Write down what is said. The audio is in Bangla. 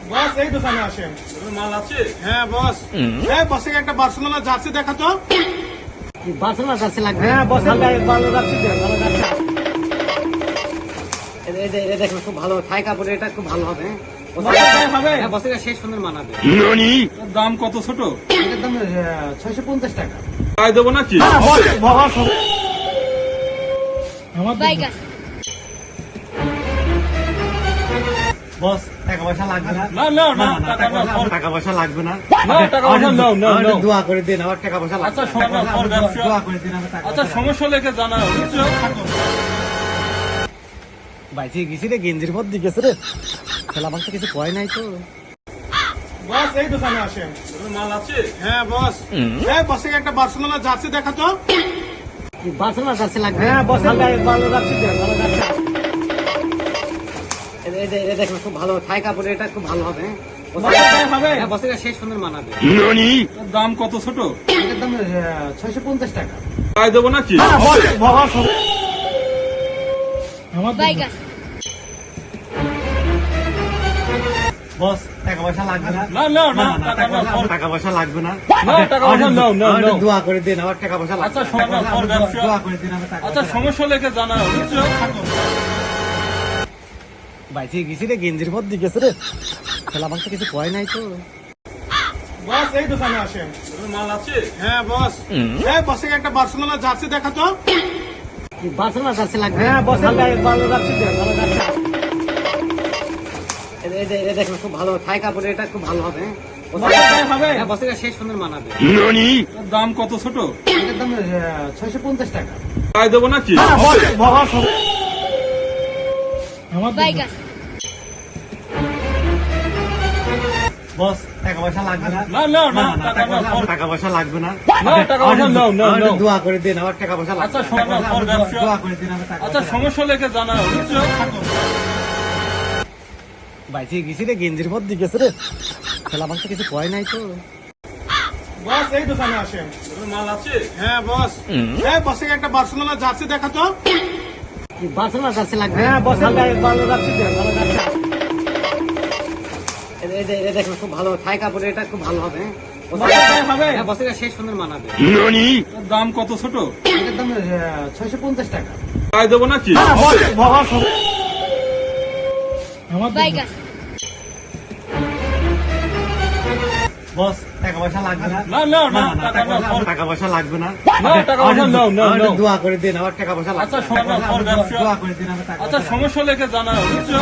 বস এই দোকানে আসেন। মাল আছে? হ্যাঁ বস। বসে একটা বার্সেলোনা জার্সি দেখাতো। বার্সেলোনা জার্সি লাগবে। হ্যাঁ বসে ভালো জার্সি দেন, ভালো জার্সি। এটা দেখুন খুব ভালো থাই কাপড়, এটা খুব ভালো হবে। হবে হ্যাঁ বসে সেই সুন্দর মানাবে। ওর দাম কত ছোট? এটার দাম 650 টাকা। তাই দেবো নাকি? বস আমার বাইগান বস টাকা পয়সা লাগবে না। না না না, টাকা না, পরে- টাকা পয়সা লাগবে না। না, টাকা পয়সা নাও, নাও, আমাকে নাও। দোয়া করে দিন, আমার টাকা পয়সা লাগবে আচ্ছা, না। শোনো না, তোর ব্যবসা- দোয়া করে দিন, আমার টাকা আচ্ছা, পয়সা সমস্যা লেগে জানা বুঝছো? বাইসে গেছি রে, গেঞ্জির মধ্যে গেছে রে। খেলা আমার তো কিছু কয় নাই তো। বস এই দোকানে আসেন। মাল আছে? হ্যাঁ বস। বসে একটা বার্সেলোনা জার্সি দেখাতো। বার্সেলোনা জার্সি লাগবে। হ্যাঁ বসে ভালো জার্সি দেন, ভালো জার্সি। এটা দেখুন খুব ভালো থাই কাপড়, এটা খুব ভালো হবে। হবে হ্যাঁ বসে সেই সুন্দর মানাবে। ওর দাম কত ছোট? এটার দাম 650 টাকা। তাই দেবো নাকি? বস আমার বাইগান বস টাকা পয়সা লাগবে না। না না না, টাকা না, পরে- টাকা পয়সা লাগবে না। না, টাকা পয়সা নাও, নাও, আমাকে নাও। দোয়া করে দিন, আমার টাকা পয়সা লাগবে আচ্ছা, না। শোনো না, তোর ব্যবসা- দোয়া করে দিন, আমার টাকা আচ্ছা, পয়সা লাগবে সমস্যা লেগে জানা বুঝছো? না। বাইসে গেছি রে, গেঞ্জির মধ্যে গেছে রে। খেলা আমার তো কিছু কয় নাই তো। বস এই দোকানে আসেন। মাল আছে? হ্যাঁ বস। বসে একটা বার্সেলোনা জার্সি দেখাতো। বার্সেলোনা জার্সি লাগবে। হ্যাঁ বসে ভালো জার্সি দেন, ভালো জার্সি। এটা দেখুন খুব ভালো থাই কাপড়, এটা খুব ভালো হবে। হবে হ্যাঁ বসে সেই সুন্দর মানাবে। ওর দাম কত ছোট? এটার দাম 650 টাকা। তাই দেবো নাকি? বস আমার বাইগান বস টাকা পয়সা লাগবে না। না না না, টাকা না, পরে- টাকা পয়সা লাগবে না। না, টাকা পয়সা নাও, নাও, আমাকে নাও। দোয়া করে দিন, আমার টাকা পয়সা লাগবে আচ্ছা, না। শোনো না, তোর ব্যবসা- দোয়া করে দিন, আমার টাকা আচ্ছা, পয়সা লাগবে সমস্যা লেগে জানা বুঝছো? না। বাইসে গেছি রে, গেঞ্জির মধ্যে গেছে রে। খেলা আমার তো কিছু কয় নাই তো। বস এই দোকানে আসেন। মাল আছে? হ্যাঁ বস। বসে একটা বার্সেলোনা জার্সি দেখাতো। বার্সেলোনা জার্সি লাগবে। হ্যাঁ বসে ভালো জার্সি দেন, ভালো জার্সি। এটা দেখুন খুব ভালো থাই কাপড়, এটা খুব ভালো হবে। হবে হ্যাঁ বসে সেই সুন্দর মানাবে। ওর দাম কত ছোট? এটার দাম 650 টাকা। তাই দেবো নাকি? বস আমার বাইগান বস টাকা পয়সা লাগবে না। না না না, টাকা না, পরে- টাকা পয়সা লাগবে না। না, টাকা পয়সা নাও, নাও, আমাকে নাও। দোয়া করে দিন, আমার টাকা পয়সা লাগবে আচ্ছা, না। শোনো না, তোর ব্যবসা- দোয়া করে দিন, আমার টাকা আচ্ছা, পয়সা লাগবে না। সমস্যা লেগে জানা বুঝছো?